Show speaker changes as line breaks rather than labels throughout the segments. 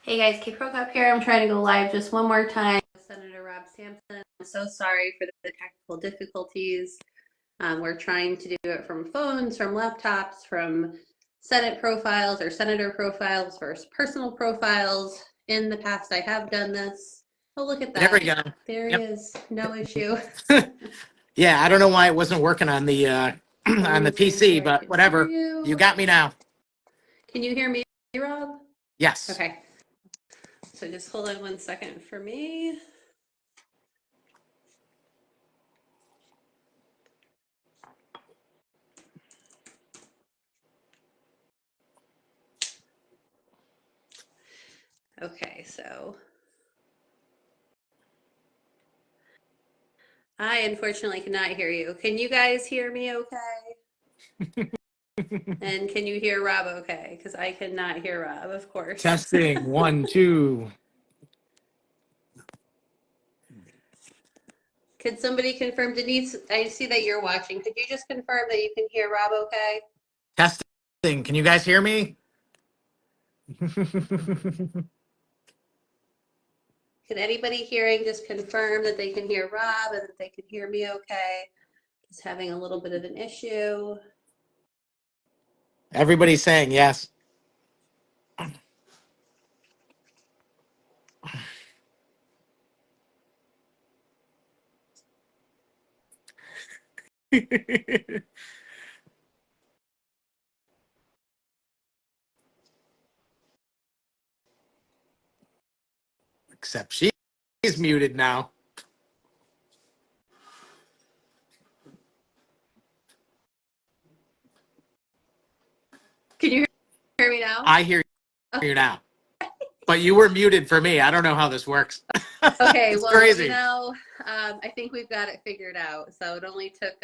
Hey guys, Prokop here. I'm trying to go live just one more time with Senator Rob Sampson. I'm so sorry for the technical difficulties. We're trying to do it from phones, from laptops, from Senate profiles or senator profiles versus personal profiles. In the past, I have done this. Oh, look at
There we
that.
go.
There he
Yep.
is. No issue.
Yeah, I don't know why it wasn't working on the
Let
on
me
the
see
PC,
here. I
but
can hear
whatever. You
you.
got me now.
Can you hear me, Rob?
Yes.
Okay. So just hold on 1 second for me. Okay, so I unfortunately cannot hear you. Can you guys hear me okay? And can you hear Rob okay? Because I cannot hear Rob, of course.
Testing 1, 2.
Could somebody confirm, Denise? I see that you're watching. Could you just confirm that you can hear Rob okay?
Testing. Can you guys hear me?
Can anybody hearing just confirm that they can hear Rob and that they can hear me okay? Just having a little bit of an issue.
Everybody's saying yes. Except she's muted now.
Can you hear me now?
I hear you now. But you were muted for me. I don't know how this works.
Okay,
It's
well,
crazy.
I think we've got it figured out. So it only took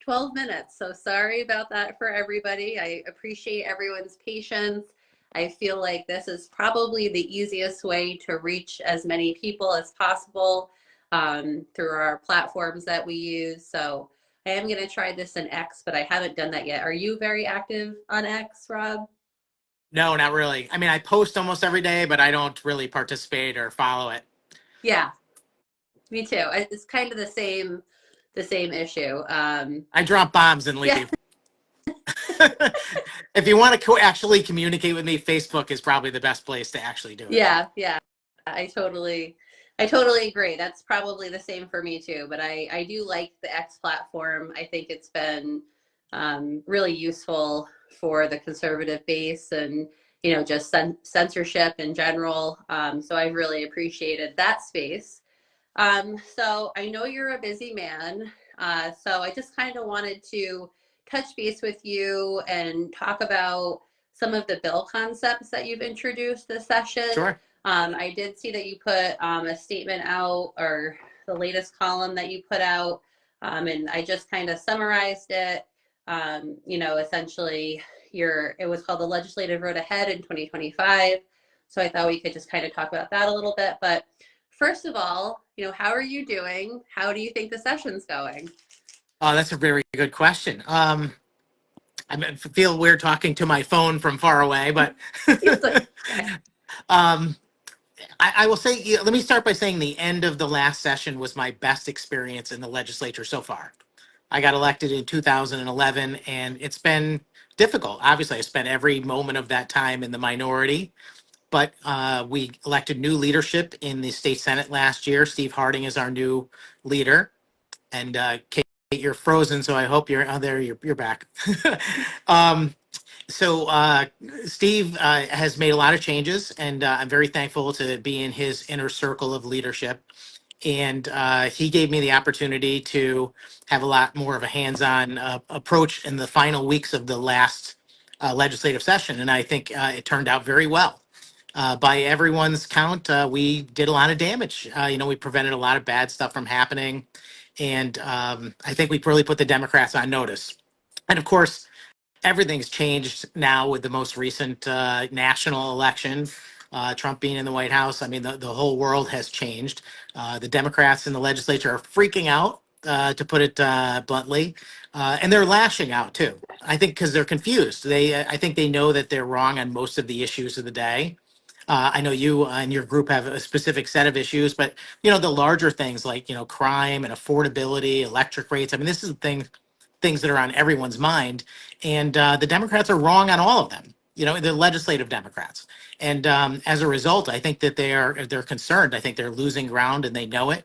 12 minutes. So sorry about that for everybody. I appreciate everyone's patience. I feel like this is probably the easiest way to reach as many people as possible through our platforms that we use. So I am going to try this in X, but I haven't done that yet. Are you very active on X, Rob?
No, not really. I mean, I post almost every day, but I don't really participate or follow it.
Yeah, me too. It's kind of the same issue.
I drop bombs and
Yeah.
leave. If you want to actually communicate with me, Facebook is probably the best place to actually do it.
Yeah. I totally agree. That's probably the same for me too. But I do like the X platform. I think it's been really useful for the conservative base and just censorship in general. So I've really appreciated that space. So I know you're a busy man. So I just kind of wanted to touch base with you and talk about some of the bill concepts that you've introduced this session.
Sure.
I did see that you put a statement out, or the latest column that you put out, and I just kind of summarized it. Essentially, it was called the Legislative Road Ahead in 2025. So I thought we could just kind of talk about that a little bit. But first of all, how are you doing? How do you think the session's going?
Oh, that's a very good question. I feel weird talking to my phone from far away, but
Okay.
um, I will say, let me start by saying the end of the last session was my best experience in the legislature so far. I got elected in 2011, and it's been difficult. Obviously, I spent every moment of that time in the minority, but we elected new leadership in the state Senate last year. Steve Harding is our new leader. And Kate, you're frozen, so I hope you're there. You're back. um, so Steve has made a lot of changes, and I'm very thankful to be in his inner circle of leadership. And he gave me the opportunity to have a lot more of a hands-on approach in the final weeks of the last legislative session, and I think it turned out very well. By everyone's count, we did a lot of damage. We prevented a lot of bad stuff from happening. And I think we really put the Democrats on notice. And of course, everything's changed now with the most recent national election. Trump being in the White House, I mean, the whole world has changed. The Democrats in the legislature are freaking out, to put it bluntly, and they're lashing out too. I think because they're confused. I think they know that they're wrong on most of the issues of the day. I know you and your group have a specific set of issues, but the larger things like crime and affordability, electric rates. I mean, this is things that are on everyone's mind, and the Democrats are wrong on all of them. The legislative Democrats, and as a result, I think that they're concerned. I think they're losing ground, and they know it.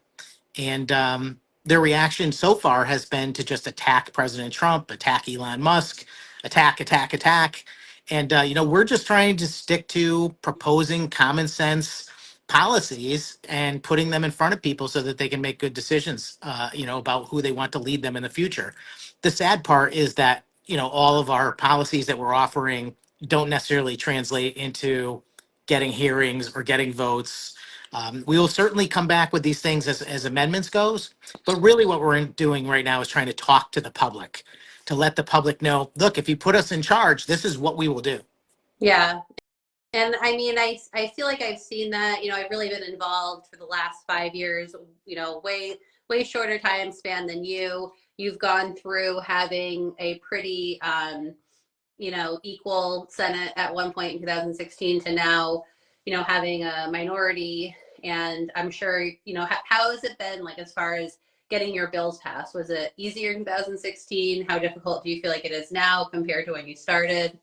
And their reaction so far has been to just attack President Trump, attack Elon Musk, attack, attack, attack. And, we're just trying to stick to proposing common sense policies and putting them in front of people so that they can make good decisions, about who they want to lead them in the future. The sad part is that, all of our policies that we're offering don't necessarily translate into getting hearings or getting votes. We will certainly come back with these things as amendments goes, but really what we're doing right now is trying to talk to the public, to let the public know, look, if you put us in charge, this is what we will do.
Yeah. And I mean, I feel like I've seen that, I've really been involved for the last 5 years, way shorter time span than you. You've gone through having a pretty, equal Senate at one point in 2016 to now, having a minority. And I'm sure, how has it been like as far as getting your bills passed? Was it easier in 2016? How difficult do you feel like it is now compared to when you started?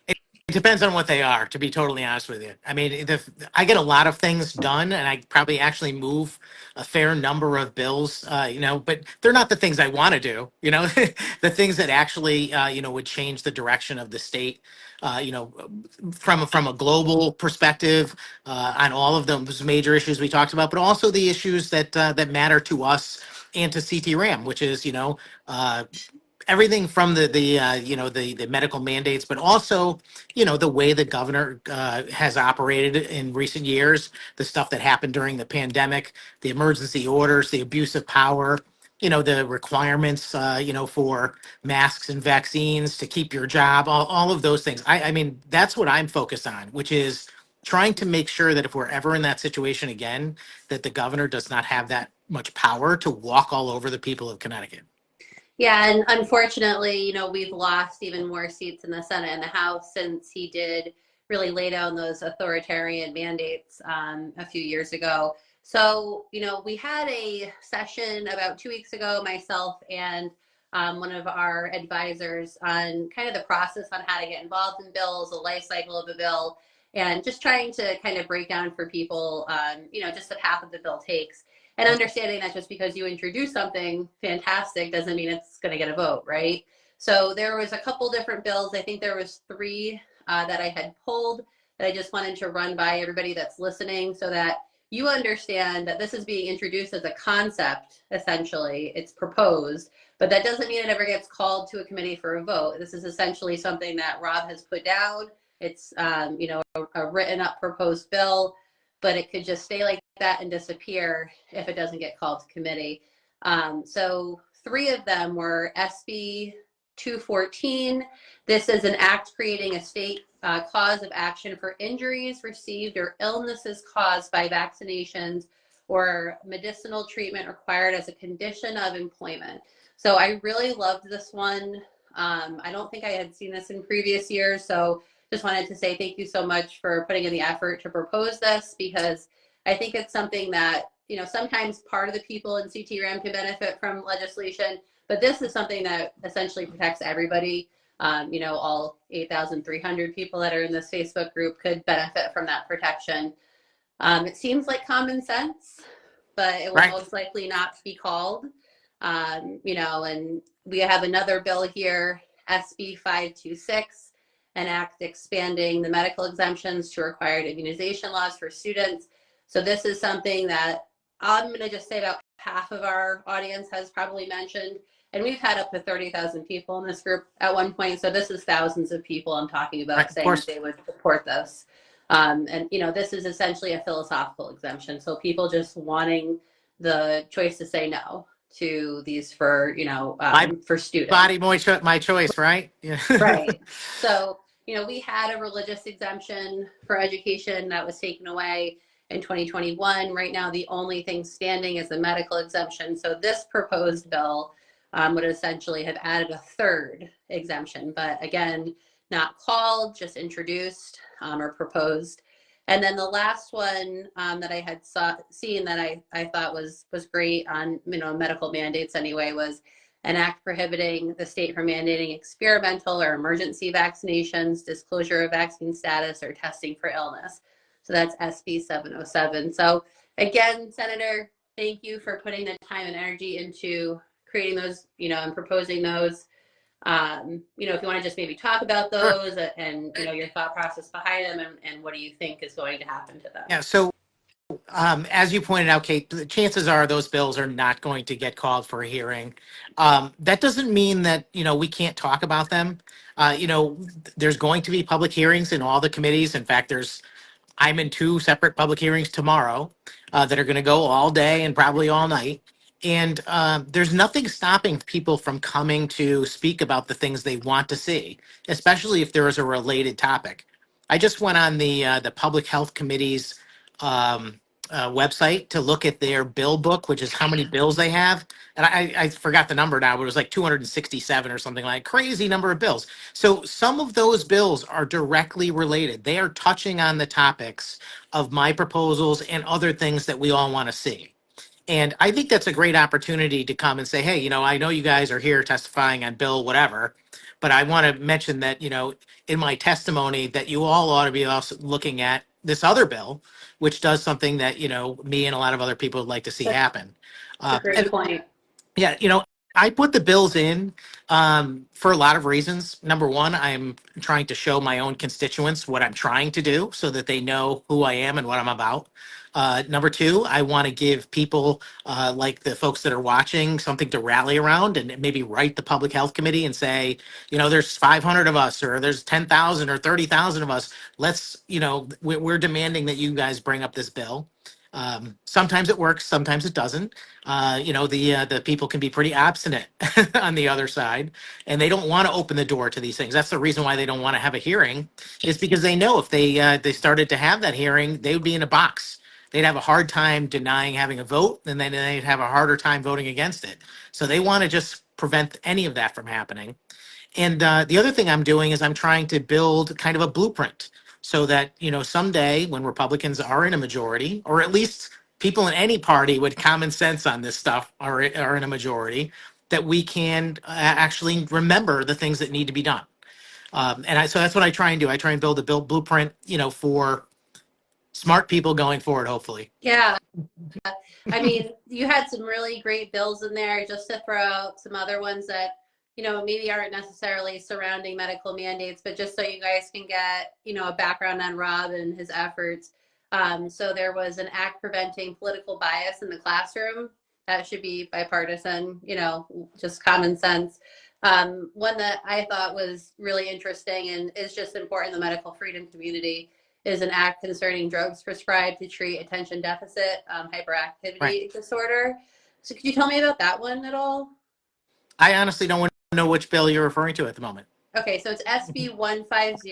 It depends on what they are, to be totally honest with you. I mean, I get a lot of things done, and I probably actually move a fair number of bills, but they're not the things I want to do, the things that actually, would change the direction of the state, from a global perspective, on all of those major issues we talked about, but also the issues that matter to us and to CTRAMM, which is, everything from the medical mandates, but also the way the governor has operated in recent years, the stuff that happened during the pandemic, the emergency orders, the abuse of power, the requirements for masks and vaccines to keep your job, all of those things. I mean, that's what I'm focused on, which is trying to make sure that if we're ever in that situation again, that the governor does not have that much power to walk all over the people of Connecticut.
Yeah, and unfortunately, we've lost even more seats in the Senate and the House since he did really lay down those authoritarian mandates a few years ago. So, we had a session about 2 weeks ago, myself and one of our advisors, on kind of the process on how to get involved in bills, the life cycle of a bill, and just trying to kind of break down for people, just the path that the bill takes. And understanding that just because you introduce something fantastic doesn't mean it's going to get a vote, right? So there was a couple different bills. I think there was three that I had pulled that I just wanted to run by everybody that's listening so that you understand that this is being introduced as a concept, essentially. It's proposed, but that doesn't mean it ever gets called to a committee for a vote. This is essentially something that Rob has put down. It's, a written up proposed bill, but it could just stay like that and disappear if it doesn't get called to committee. So three of them were SB 214. This is an act creating a state cause of action for injuries received or illnesses caused by vaccinations or medicinal treatment required as a condition of employment. So I really loved this one. I don't think I had seen this in previous years, so just wanted to say thank you so much for putting in the effort to propose this, because I think it's something that, sometimes part of the people in CTRAMM can benefit from legislation, but this is something that essentially protects everybody. All 8,300 people that are in this Facebook group could benefit from that protection. It seems like common sense, but it will most likely not be called. And we have another bill here, SB 526. An act expanding the medical exemptions to required immunization laws for students. So this is something that I'm going to just say about half of our audience has probably mentioned, and we've had up to 30,000 people in this group at one point. So this is thousands of people I'm talking about saying that they would support this. And this is essentially a philosophical exemption. So people just wanting the choice to say no to these for students.
Body, my choice, right? Yeah.
Right. So, we had a religious exemption for education that was taken away in 2021. Right now, the only thing standing is the medical exemption. So this proposed bill would essentially have added a third exemption, but again, not called, just introduced or proposed. And then the last one that I had seen that I thought was great on medical mandates anyway was an act prohibiting the state from mandating experimental or emergency vaccinations, disclosure of vaccine status, or testing for illness. So that's SB 707. So again, Senator, thank you for putting the time and energy into creating those, and proposing those. If you want to just maybe talk about
Sure.
those and, your thought process behind them and what do you think is going to happen to them?
Yeah. So as you pointed out, Kate, the chances are those bills are not going to get called for a hearing. That doesn't mean that, we can't talk about them. There's going to be public hearings in all the committees. In fact, I'm in two separate public hearings tomorrow that are going to go all day and probably all night. And there's nothing stopping people from coming to speak about the things they want to see, especially if there is a related topic. I just went on the Public Health Committee's um, website to look at their bill book, which is how many bills they have. And I forgot the number now, but it was like 267 or something, like crazy number of bills. So some of those bills are directly related. They are touching on the topics of my proposals and other things that we all want to see. And I think that's a great opportunity to come and say, hey, I know you guys are here testifying on bill whatever, but I want to mention that, in my testimony that you all ought to be also looking at this other bill, which does something that, me and a lot of other people would like to see happen.
That's a great
And
point.
yeah, I put the bills in for a lot of reasons. Number one, I'm trying to show my own constituents what I'm trying to do so that they know who I am and what I'm about. Number two, I want to give people like the folks that are watching something to rally around and maybe write the Public Health Committee and say, there's 500 of us or there's 10,000 or 30,000 of us. Let's, we're demanding that you guys bring up this bill. Sometimes it works, sometimes it doesn't. The people can be pretty obstinate on the other side, and they don't want to open the door to these things. That's the reason why they don't want to have a hearing, is because they know if they started to have that hearing, they would be in a box. They'd have a hard time denying having a vote, and then they'd have a harder time voting against it. So they want to just prevent any of that from happening. And the other thing I'm doing is I'm trying to build kind of a blueprint so that, someday when Republicans are in a majority, or at least people in any party with common sense on this stuff are in a majority, that we can actually remember the things that need to be done. So that's what I try and do. I try and build a blueprint, for smart people going forward, hopefully.
Yeah. I mean, you had some really great bills in there. Just to throw out some other ones that, maybe aren't necessarily surrounding medical mandates, but just so you guys can get, a background on Rob and his efforts. So there was an act preventing political bias in the classroom. That should be bipartisan, just common sense. One that I thought was really interesting and is just important in the medical freedom community is an act concerning drugs prescribed to treat attention deficit hyperactivity disorder. So could you tell me about that one at all?
I honestly don't know which bill you're referring to at the moment.
Okay, so it's SB 150.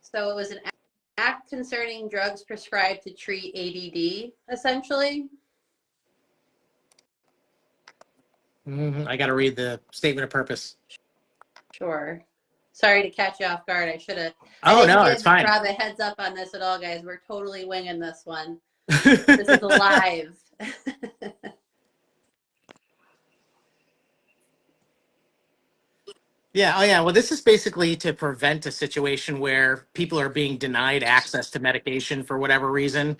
So it was an act concerning drugs prescribed to treat ADD, essentially.
I got to read the statement of purpose.
Sure. Sorry to catch you off guard. I should have.
Oh,
I didn't
no, it's
give
fine.
Rob a heads up on this at all, guys. We're totally winging this one. This is live.
Yeah. Oh, yeah. Well, this is basically to prevent a situation where people are being denied access to medication for whatever reason.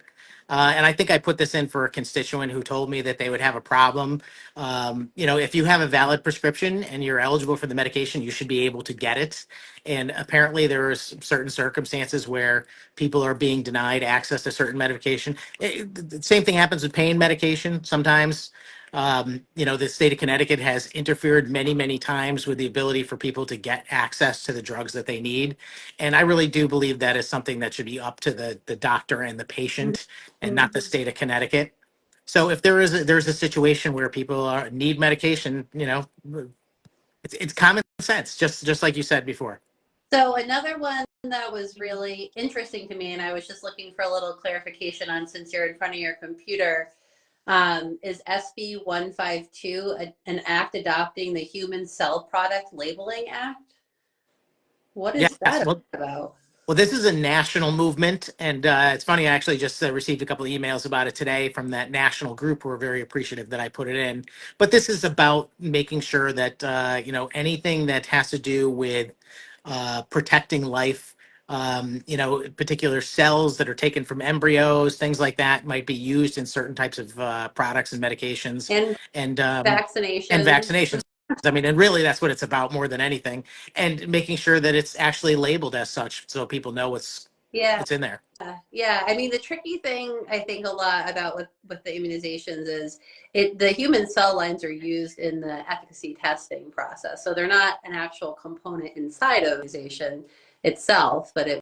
And I think I put this in for a constituent who told me that they would have a problem. If you have a valid prescription and you're eligible for the medication, you should be able to get it. And apparently, there are certain circumstances where people are being denied access to certain medication. The same thing happens with pain medication sometimes. The state of Connecticut has interfered many, many times with the ability for people to get access to the drugs that they need. And I really do believe that is something that should be up to the doctor and the patient and not the state of Connecticut. So if there's a situation where people need medication, it's common sense, just like you said before.
So another one that was really interesting to me, and I was just looking for a little clarification on since you're in front of your computer, is SB 152, an act adopting the Human Cell Product Labeling Act. What is
Yes,
that
well,
about?
Well, this is a national movement, and it's funny. I actually just received a couple of emails about it today from that national group who are very appreciative that I put it in. But this is about making sure that anything that has to do with protecting life, particular cells that are taken from embryos, things like that, might be used in certain types of products and medications,
And
and and
vaccinations.
vaccinations. I mean, and really, that's what it's about more than anything, and making sure that it's actually labeled as such so people know
Yeah.
what's in there.
Yeah, I mean the tricky thing I think a lot about with the immunizations is the human cell lines are used in the efficacy testing process. So they're not an actual component inside of immunization itself, but it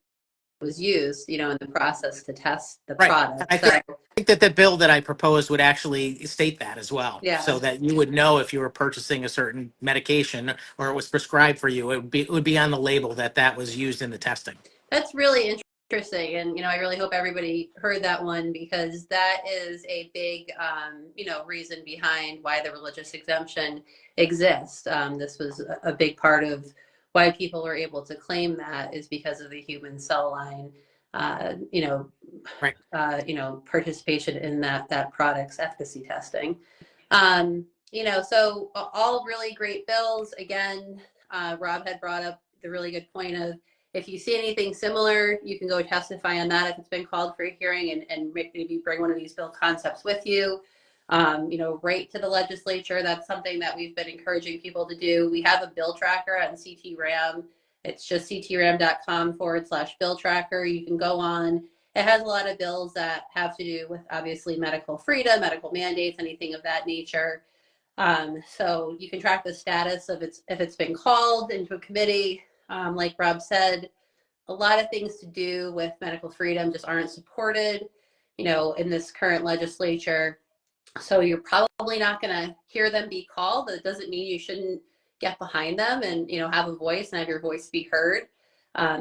was used, in the process to test the
Right. And
product.
I
So
think that the bill that I proposed would actually state that as well, so
yeah,
that you would know if you were purchasing a certain medication or it was prescribed for you. It would be on the label that that was used in the testing.
that's really interesting. And, I really hope everybody heard that one because that is a big, reason behind why the religious exemption exists. This was a big part of why people were able to claim that is because of the human cell line, uh, you know,
Right.
participation in that product's efficacy testing. So all really great bills. Again, Rob had brought up the really good point of if you see anything similar, you can go testify on that if it's been called for a hearing and maybe bring one of these bill concepts with you. Right to the legislature. That's something that we've been encouraging people to do. We have a bill tracker on CTRAMM. It's just ctram.com/bill tracker. You can go on. It has a lot of bills that have to do with obviously medical freedom, medical mandates, anything of that nature. So you can track the status of if it's been called into a committee. Like Rob said, a lot of things to do with medical freedom just aren't supported, in this current legislature. So you're probably not going to hear them be called. That doesn't mean you shouldn't get behind them and have a voice and have your voice be heard.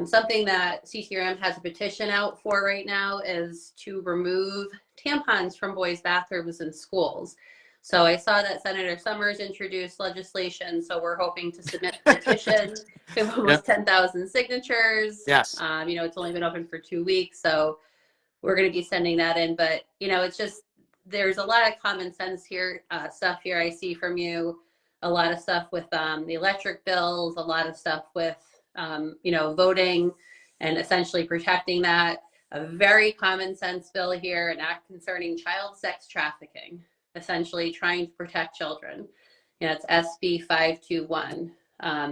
Something that CTRAMM has a petition out for right now is to remove tampons from boys' bathrooms in schools. So I saw that Senator Summers introduced legislation. So we're hoping to submit the petition. We have almost
Yep.
10,000 signatures.
Yes.
It's only been open for 2 weeks. So we're going to be sending that in. But, it's just, there's a lot of common sense here, stuff here I see from you, a lot of stuff with the electric bills, a lot of stuff with, voting and essentially protecting that. A very common sense bill here, an act concerning child sex trafficking, essentially trying to protect children. It's SB 521,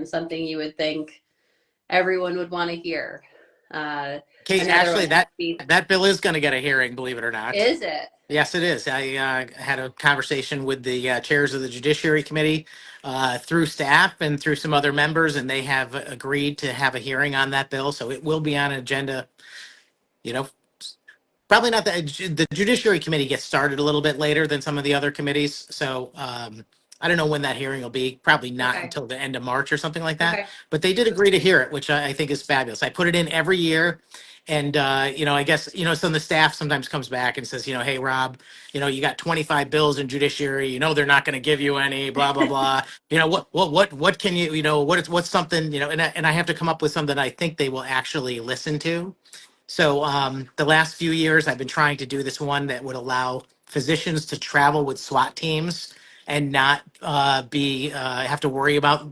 something you would think everyone would want to hear.
Kate,
Another
actually,
one, SB,
that bill is going to get a hearing, believe it or not.
is it?
Yes, it is. I had a conversation with the chairs of the Judiciary Committee through staff and through some other members, and they have agreed to have a hearing on that bill. So it will be on an agenda, you know, probably not the Judiciary Committee gets started a little bit later than some of the other committees. So I don't know when that hearing will be. Probably not
Okay.
until the end of March or something like that.
Okay.
But they did agree to hear it, which I think is fabulous. I put it in every year. And, I guess, some of the staff sometimes comes back and says, hey, Rob, you got 25 bills in judiciary, they're not going to give you any, blah, blah, blah. What can you, what's something, and I have to come up with something I think they will actually listen to. So the last few years, I've been trying to do this one that would allow physicians to travel with SWAT teams and not have to worry about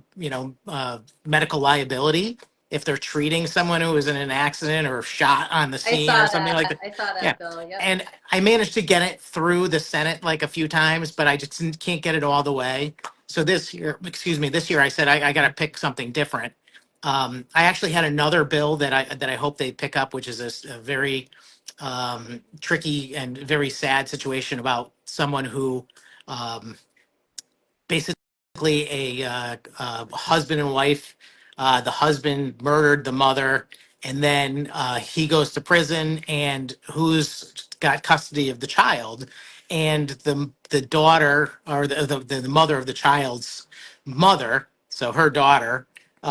medical liability if they're treating someone who was in an accident or shot on the
I
scene or
saw
something
that.
like that.
I saw
Yeah,
that bill. Yep.
and I managed to get it through the Senate like a few times, but I just can't get it all the way. So this year, this year I said I got to pick something different. I actually had another bill that I hope they pick up, which is a very tricky and very sad situation about someone who basically a husband and wife. The husband murdered the mother, and then he goes to prison. And who's got custody of the child? And the daughter or the mother of the child's mother, so her daughter, She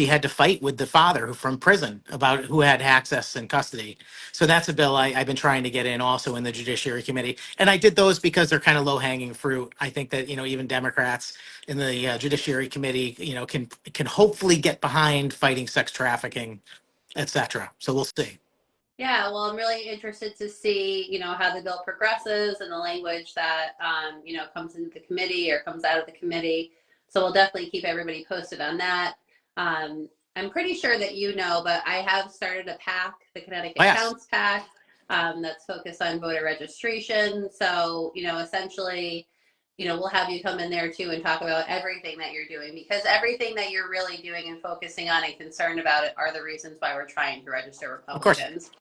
had to fight with the father from prison about who had access and custody. So that's a bill I've been trying to get in also in the Judiciary Committee. And I did those because they're kind of low hanging fruit. I think that, even Democrats in the Judiciary Committee, can hopefully get behind fighting sex trafficking, et cetera. So we'll see.
Yeah, well, I'm really interested to see, how the bill progresses and the language that, comes into the committee or comes out of the committee. So we'll definitely keep everybody posted on that. I'm pretty sure that but I have started a PAC, the
Oh,
Connecticut
yes.
Counts PAC, that's focused on voter registration. So, essentially, we'll have you come in there too and talk about everything that you're doing, because everything that you're really doing and focusing on and concerned about it are the reasons why we're trying to register
Of course.
Republicans.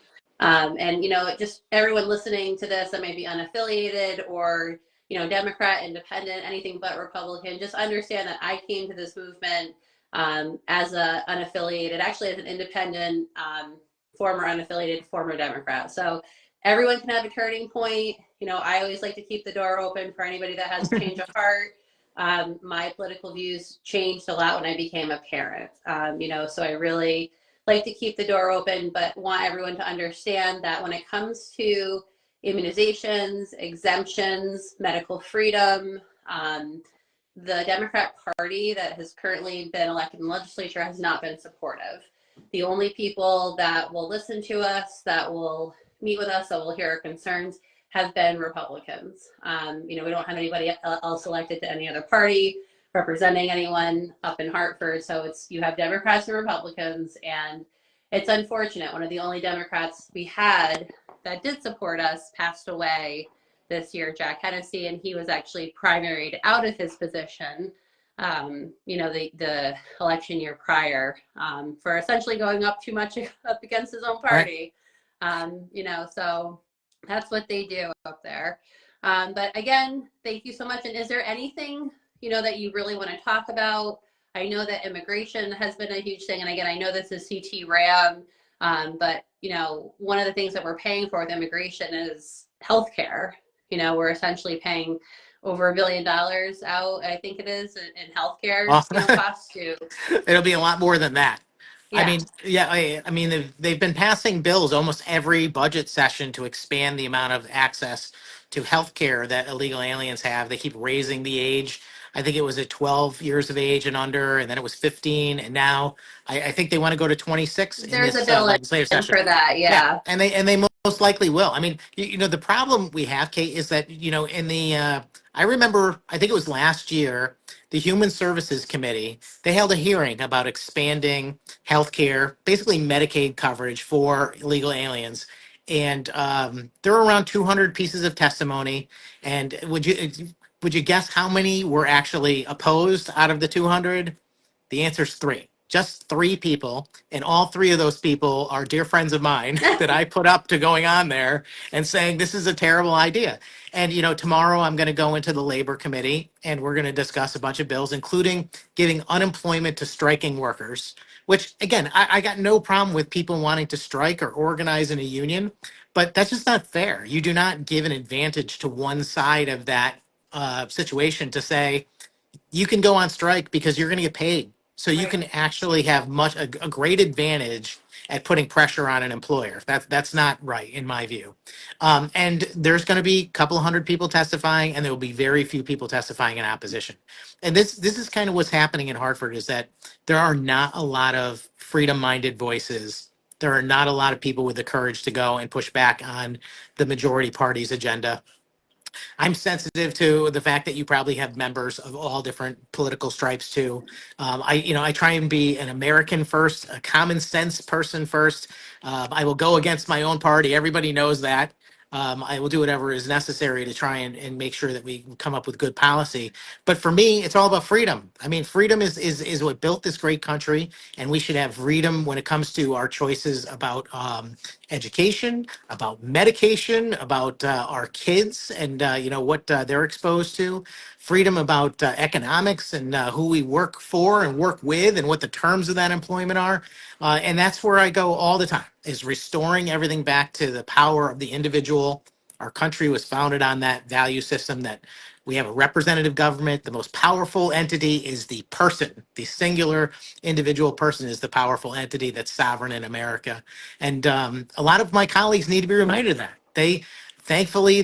And just everyone listening to this that may be unaffiliated or Democrat, Independent, anything but Republican, just understand that I came to this movement as a unaffiliated, actually as an independent, former unaffiliated, former Democrat. So everyone can have a turning point. I always like to keep the door open for anybody that has a change of heart. My political views changed a lot when I became a parent. So I really like to keep the door open, but want everyone to understand that when it comes to immunizations, exemptions, medical freedom, the Democrat Party that has currently been elected in the legislature has not been supportive. The only people that will listen to us, that will meet with us, that will hear our concerns, have been Republicans. We don't have anybody else elected to any other party representing anyone up in Hartford. So you have Democrats and Republicans, and it's unfortunate. One of the only Democrats we had that did support us passed away this year, Jack Hennessy, and he was actually primaried out of his position, the election year prior, for essentially going up too much up against his own
Right.
party. So that's what they do up there. But again, thank you so much. And is there anything, that you really want to talk about? I know that immigration has been a huge thing. And again, I know this is CTRAMM, but, one of the things that we're paying for with immigration is healthcare. We're essentially paying over $1 billion out, I think it is, in healthcare,
Well,
costs to.
it'll be a lot more than that. I
Yeah,
mean, yeah, I mean, they've been passing bills almost every budget session to expand the amount of access to healthcare that illegal aliens have. They keep raising the age. I think it was at 12 years of age and under, and then it was 15, and now I think they want to go to 26 in
there's a
this
bill
legislative
in
session.
for that.
Yeah,
Yeah.
and they most likely will. I mean, the problem we have, Kate, is that in the I remember, I think it was last year, the Human Services Committee, they held a hearing about expanding healthcare, basically Medicaid coverage for illegal aliens. And there were around 200 pieces of testimony. And would you guess how many were actually opposed out of the 200? The answer is three. Just three people, and all three of those people are dear friends of mine that I put up to going on there and saying this is a terrible idea. And tomorrow I'm going to go into the labor committee and we're going to discuss a bunch of bills, including giving unemployment to striking workers. Which again, I got no problem with people wanting to strike or organize in a union, but that's just not fair. You do not give an advantage to one side of that situation to say you can go on strike because you're going to get paid. So you
Right.
can actually have a great advantage at putting pressure on an employer. That's not right in my view. And there's going to be a couple of hundred people testifying, and there will be very few people testifying in opposition. And this is kind of what's happening in Hartford is that there are not a lot of freedom-minded voices. There are not a lot of people with the courage to go and push back on the majority party's agenda. I'm sensitive to the fact that you probably have members of all different political stripes too. I try and be an American first, a common sense person first. I will go against my own party. Everybody knows that. I will do whatever is necessary to try and make sure that we come up with good policy. But for me, it's all about freedom. I mean, freedom is what built this great country, and we should have freedom when it comes to our choices about education, about medication, about our kids and what they're exposed to, freedom about economics and who we work for and work with and what the terms of that employment are. And that's where I go all the time, is restoring everything back to the power of the individual. Our country was founded on that value system that We have a representative government. The most powerful entity is the person. The singular individual person is the powerful entity that's sovereign in America. And a lot of my colleagues need to be reminded of that. Thankfully,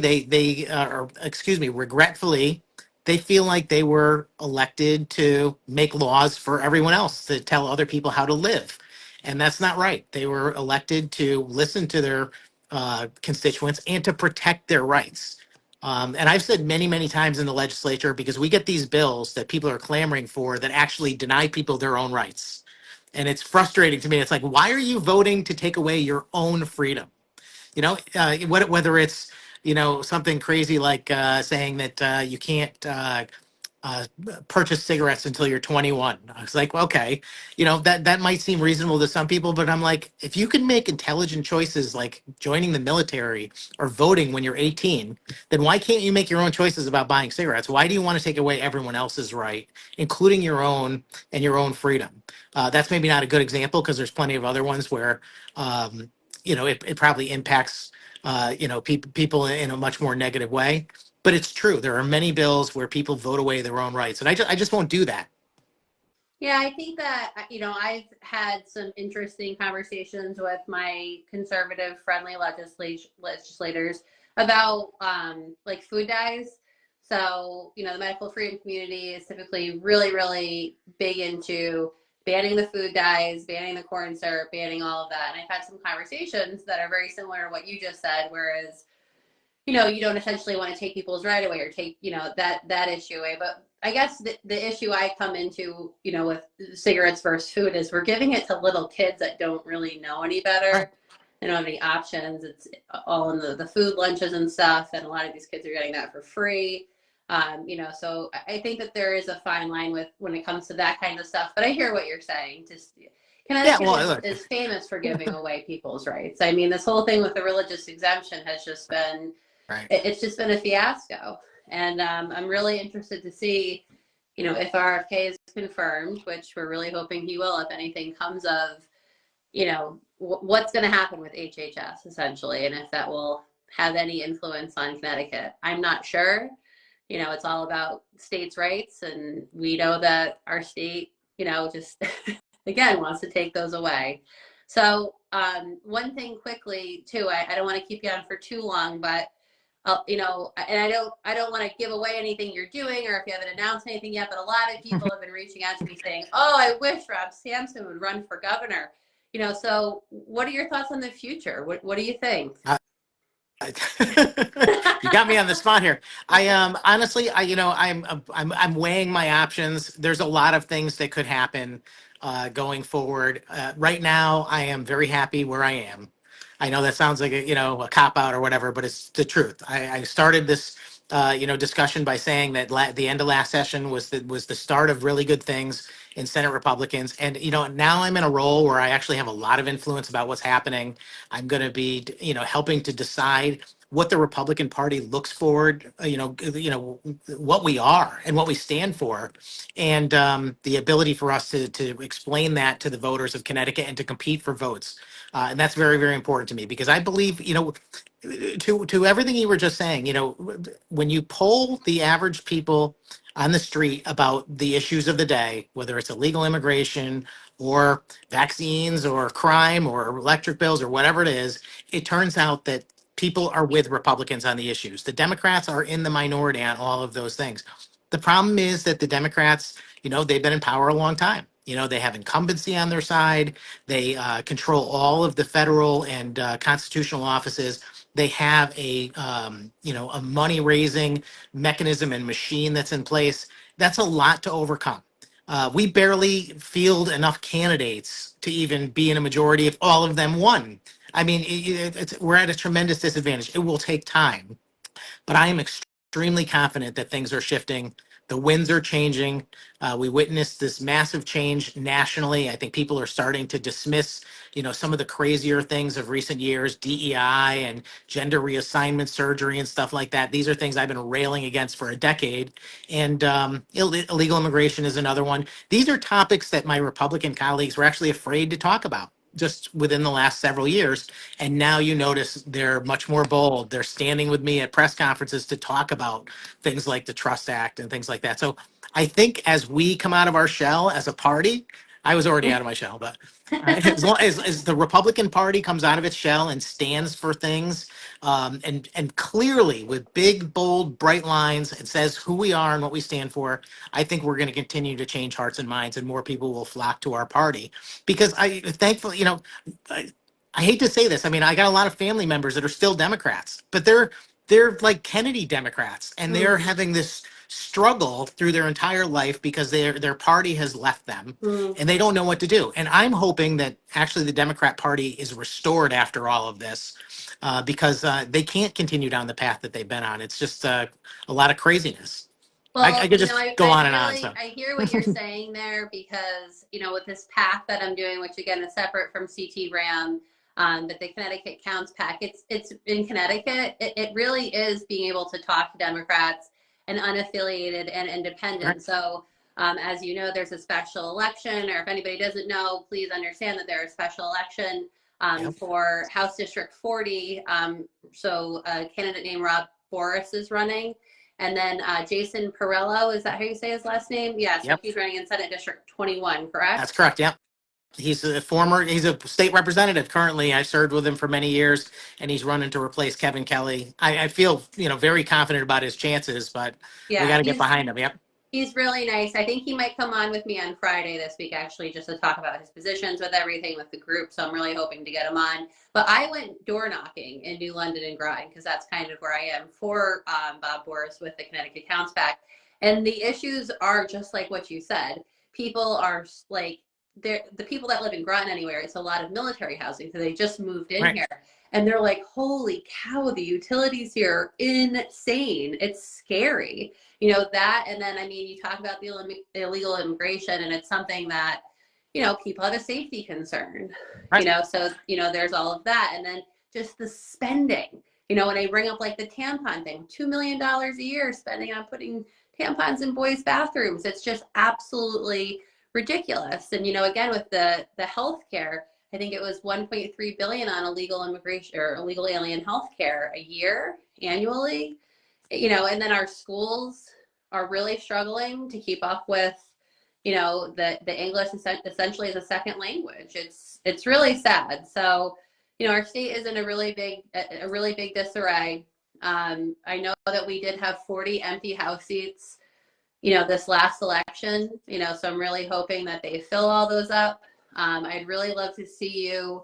or excuse me, regretfully, they feel like they were elected to make laws for everyone else, to tell other people how to live. And that's not right. They were elected to listen to their constituents and to protect their rights. And I've said many, many times in the legislature, because we get these bills that people are clamoring for that actually deny people their own rights. And it's frustrating to me. It's like, why are you voting to take away your own freedom? Whether it's, something crazy like saying that you can't uh, purchase cigarettes until you're 21. I was like, well, okay, that might seem reasonable to some people, but I'm like, if you can make intelligent choices like joining the military or voting when you're 18, then why can't you make your own choices about buying cigarettes? Why do you want to take away everyone else's right, including your own and your own freedom? That's maybe not a good example because there's plenty of other ones where, it probably impacts, people in a much more negative way. But it's true. There are many bills where people vote away their own rights, and I just won't do that.
Yeah, I think that, I've had some interesting conversations with my conservative friendly legislators about like food dyes. So, the medical freedom community is typically really, really big into banning the food dyes, banning the corn syrup, banning all of that. And I've had some conversations that are very similar to what you just said, whereas you don't essentially want to take people's right away or take, that issue away. But I guess the issue I come into, with cigarettes versus food is we're giving it to little kids that don't really know any
Right.
better. They don't have any options. It's all in the food lunches and stuff. And a lot of these kids are getting that for free. So I think that there is a fine line with when it comes to that kind of stuff. But I hear what you're saying. Just
Yeah.
Connecticut
Well, look.
is famous for giving away people's rights. I mean, this whole thing with the religious exemption has just been
Right.
it's just been a fiasco. And I'm really interested to see, if RFK is confirmed, which we're really hoping he will, if anything comes of, what's going to happen with HHS essentially, and if that will have any influence on Connecticut. I'm not sure. It's all about states' rights, and we know that our state, just again wants to take those away. So one thing quickly too, I don't want to keep you on for too long, but and I don't want to give away anything you're doing or if you haven't announced anything yet, but a lot of people have been reaching out to me saying, "Oh, I wish Rob Sampson would run for governor." So what are your thoughts on the future? What do you think?
You got me on the spot here. I honestly, I'm weighing my options. There's a lot of things that could happen going forward. Right now, I am very happy where I am. I know that sounds like a cop out or whatever, but it's the truth. I started this discussion by saying that the end of last session was the start of really good things in Senate Republicans, and now I'm in a role where I actually have a lot of influence about what's happening. I'm going to be helping to decide what the Republican Party looks forward, what we are and what we stand for, and the ability for us to explain that to the voters of Connecticut and to compete for votes. And that's very, very important to me because I believe, to everything you were just saying, when you poll the average people on the street about the issues of the day, whether it's illegal immigration or vaccines or crime or electric bills or whatever it is, it turns out that people are with Republicans on the issues. The Democrats are in the minority on all of those things. The problem is that the Democrats, they've been in power a long time. They have incumbency on their side. They control all of the federal and constitutional offices. They have a money raising mechanism and machine that's in place. That's a lot to overcome. We barely field enough candidates to even be in a majority if all of them won. I mean, we're at a tremendous disadvantage. It will take time, but I am extremely confident that things are shifting. The winds are changing. We witnessed this massive change nationally. I think people are starting to dismiss, some of the crazier things of recent years, DEI and gender reassignment surgery and stuff like that. These are things I've been railing against for a decade. And illegal immigration is another one. These are topics that my Republican colleagues were actually afraid to talk about. just within the last several years. And now you notice they're much more bold. They're standing with me at press conferences to talk about things like the Trust Act and things like that. So I think as we come out of our shell as a party, I was already out of my shell, but as long as the Republican Party comes out of its shell and stands for things, and clearly with big, bold, bright lines, it says who we are and what we stand for. I think we're going to continue to change hearts and minds, and more people will flock to our party. Because thankfully, I, I hate to say this. I mean, I got a lot of family members that are still Democrats, but they're like Kennedy Democrats, and they're
Mm,
having this struggle through their entire life because their party has left them
mm.
and they don't know what to do. And I'm hoping that actually the Democrat Party is restored after all of this, because they can't continue down the path that they've been on. It's just a lot of craziness. I
Well,
could just go on and on. So
I hear what you're saying there because, with this path that I'm doing, which again is separate from CTRAMM, but the Connecticut Counts PAC, it's in Connecticut. It really is being able to talk to Democrats and unaffiliated and independent. So, as you know, there's a special election, or if anybody doesn't know, please understand that there's a special election
yep,
for House District 40. So a candidate named Rob Boris is running. And then Jason Perillo, is that how you say his last name? Yeah, so
yep,
he's running in Senate District 21,
that's
correct?
correct. Yep. He's a state representative currently. I served with him for many years, and he's running to replace Kevin Kelly. I feel, very confident about his chances, but we got
Yeah,
to get behind him. Yep.
he's really nice. I think he might come on with me on Friday this week, actually, just to talk about his positions with everything with the group. So I'm really hoping to get him on. But I went door knocking in New London and Groton because that's kind of where I am for Bob Boris with the Connecticut Counts PAC. And the issues are just like what you said. People are like, the people that live in Groton anywhere, it's a lot of military housing. So they just moved in
Right.
here. And they're like, holy cow, the utilities here are insane. It's scary, that. And then, I mean, you talk about the illegal immigration, and it's something that, people have a safety concern,
Right.
so, there's all of that. And then just the spending, when they bring up like the tampon thing, $2 million a year spending on putting tampons in boys' bathrooms. It's just absolutely ridiculous. And, again, with the healthcare, I think it was 1.3 billion on illegal immigration or illegal alien healthcare a year annually, and then our schools are really struggling to keep up with, the English essentially as a second language. It's really sad. So, our state is in a really big disarray. I know that we did have 40 empty House seats, this last election, so I'm really hoping that they fill all those up. I'd really love to see you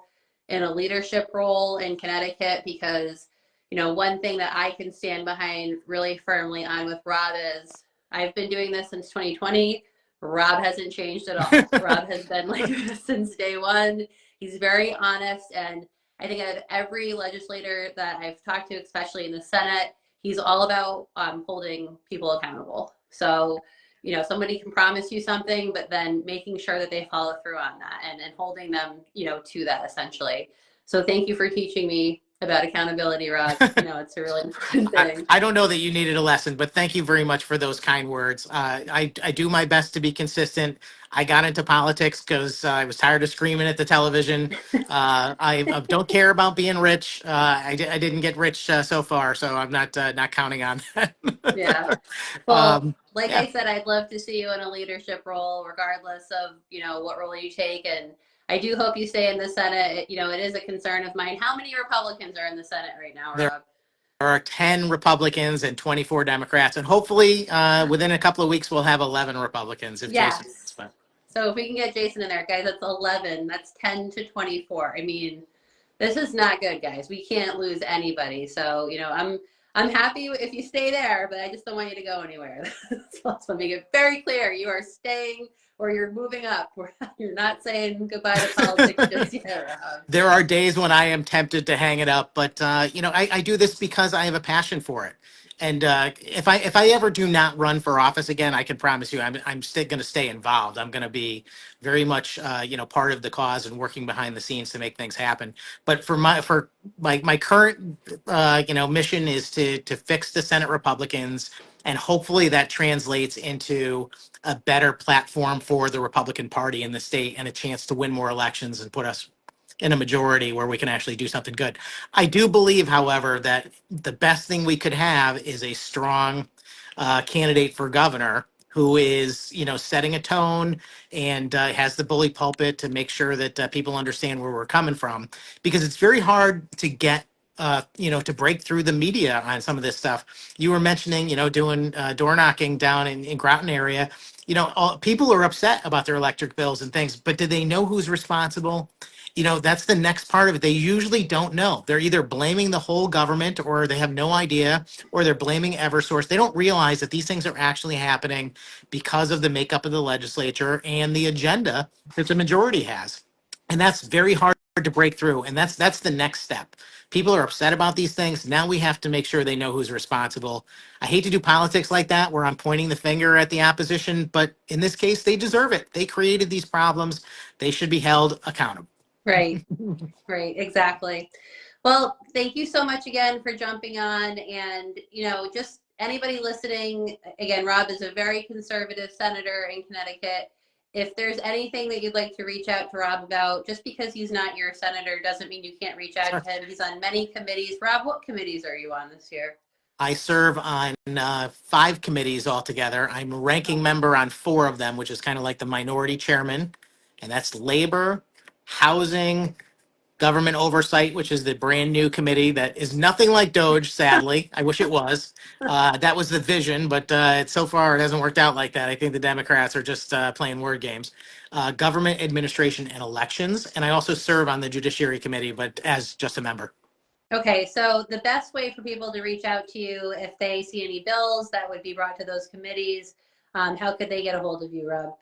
in a leadership role in Connecticut because, one thing that I can stand behind really firmly on with Rob is I've been doing this since 2020. Rob hasn't changed at all. Rob has been like this since day one. He's very honest. And I think out of every legislator that I've talked to, especially in the Senate, he's all about holding people accountable. So, somebody can promise you something, but then making sure that they follow through on that and holding them, to that essentially. So thank you for teaching me about accountability, Rob. It's a really important thing.
I don't know that you needed a lesson, but thank you very much for those kind words. I do my best to be consistent. I got into politics because I was tired of screaming at the television. I don't care about being rich. I didn't get rich so far, so I'm not counting on that.
Yeah. Well,
um,
like
yeah,
I said, I'd love to see you in a leadership role, regardless of, what role you take. And I do hope you stay in the Senate. It is a concern of mine. How many Republicans are in the Senate right now,
there
Rob?
are 10 Republicans and 24 Democrats, and hopefully within a couple of weeks we'll have 11 Republicans if Jason
Yes.
wins. But
So if we can get Jason in there, guys, that's 11. That's 10 to 24. I mean, this is not good, guys. We can't lose anybody. So, I'm happy if you stay there, but I just don't want you to go anywhere. So let's make it very clear. You are staying or you're moving up. You're not saying goodbye to politics just yet, Rob.
there are days when I am tempted to hang it up, but I do this because I have a passion for it. And if I ever do not run for office again, I can promise you I'm still going to stay involved. I'm going to be very much part of the cause and working behind the scenes to make things happen. But for my current mission is to fix the Senate Republicans, and hopefully that translates into a better platform for the Republican Party in the state and a chance to win more elections and put us in a majority where we can actually do something good. I do believe, however, that the best thing we could have is a strong candidate for governor who is, setting a tone and has the bully pulpit to make sure that people understand where we're coming from. Because it's very hard to get, to break through the media on some of this stuff. You were mentioning, doing door knocking down in Groton area. People are upset about their electric bills and things, but do they know who's responsible? That's the next part of it. They usually don't know. They're either blaming the whole government or they have no idea, or they're blaming Eversource. They don't realize that these things are actually happening because of the makeup of the legislature and the agenda that the majority has. And that's very hard to break through. And that's the next step. People are upset about these things. Now we have to make sure they know who's responsible. I hate to do politics like that where I'm pointing the finger at the opposition, but in this case, they deserve it. They created these problems. They should be held accountable.
Right. Right, exactly. Well, thank you so much again for jumping on. And, just anybody listening, again, Rob is a very conservative senator in Connecticut. If there's anything that you'd like to reach out to Rob about, just because he's not your senator doesn't mean you can't reach out
Sure.
to him. He's on many committees. Rob, what committees are you on this year?
I serve on 5 committees altogether. I'm a ranking member on 4 of them, which is kind of like the minority chairman, and that's labor, housing, government oversight, which is the brand new committee that is nothing like Doge, sadly. I wish it was. That was the vision, but so far it hasn't worked out like that. I think the Democrats are just playing word games. Government administration and elections, and I also serve on the Judiciary Committee, but as just a member.
Okay, so the best way for people to reach out to you if they see any bills that would be brought to those committees, how could they get a hold of you, Rob?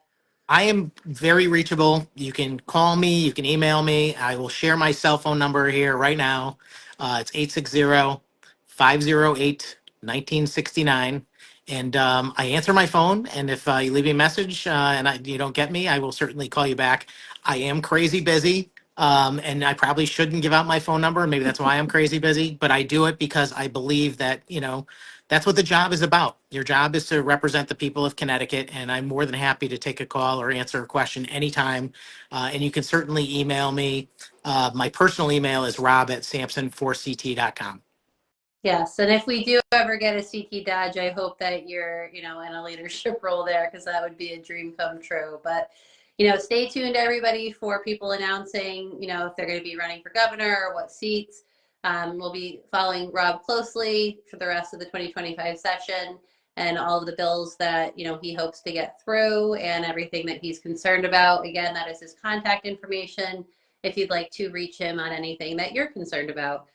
I am very reachable. You can call me, you can email me. I will share my cell phone number here right now. It's 860-508-1969. And I answer my phone. And if you leave me a message you don't get me, I will certainly call you back. I am crazy busy. And I probably shouldn't give out my phone number. Maybe that's why I'm crazy busy. But I do it because I believe that, that's what the job is about. Your job is to represent the people of Connecticut, and I'm more than happy to take a call or answer a question anytime. And you can certainly email me. My personal email is rob@sampson4ct.com.
Yes, and if we do ever get a CT Dodge, I hope that you're, in a leadership role there, because that would be a dream come true. But, stay tuned, everybody, for people announcing, if they're going to be running for governor or what seats. We'll be following Rob closely for the rest of the 2025 session and all of the bills that, he hopes to get through and everything that he's concerned about. Again, that is his contact information if you'd like to reach him on anything that you're concerned about.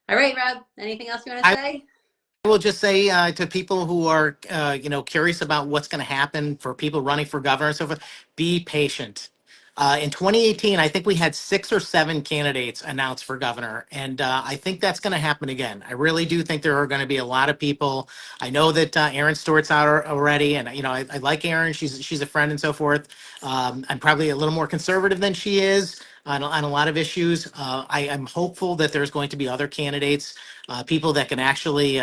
All right, Rob, anything else you want to
I
say?
will just say to people who are, curious about what's going to happen for people running for governor and so forth, be patient. In 2018, I think we had 6 or 7 candidates announced for governor, and I think that's going to happen again. I really do think there are going to be a lot of people. I know that Erin Stewart's out already, and I like Erin. She's a friend and so forth. I'm probably a little more conservative than she is on a lot of issues. I am hopeful that there's going to be other candidates, people that can actually,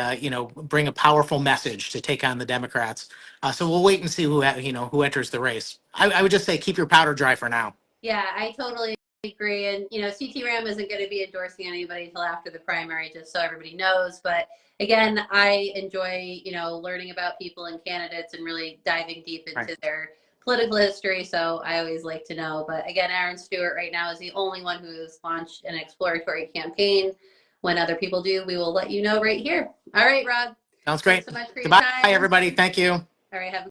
bring a powerful message to take on the Democrats. So we'll wait and see who enters the race. I would just say keep your powder dry for now.
Yeah, I totally agree. And, CTRAMM isn't going to be endorsing anybody until after the primary, just so everybody knows. But again, I enjoy, learning about people and candidates and really diving deep into
Right.
their political history. So I always like to know. But again, Erin Stewart right now is the only one who has launched an exploratory campaign. When other people do, we will let you know right here. All right, Rob.
Sounds great.
Thanks so much for your
Goodbye,
time.
everybody. Thank you.
All right, have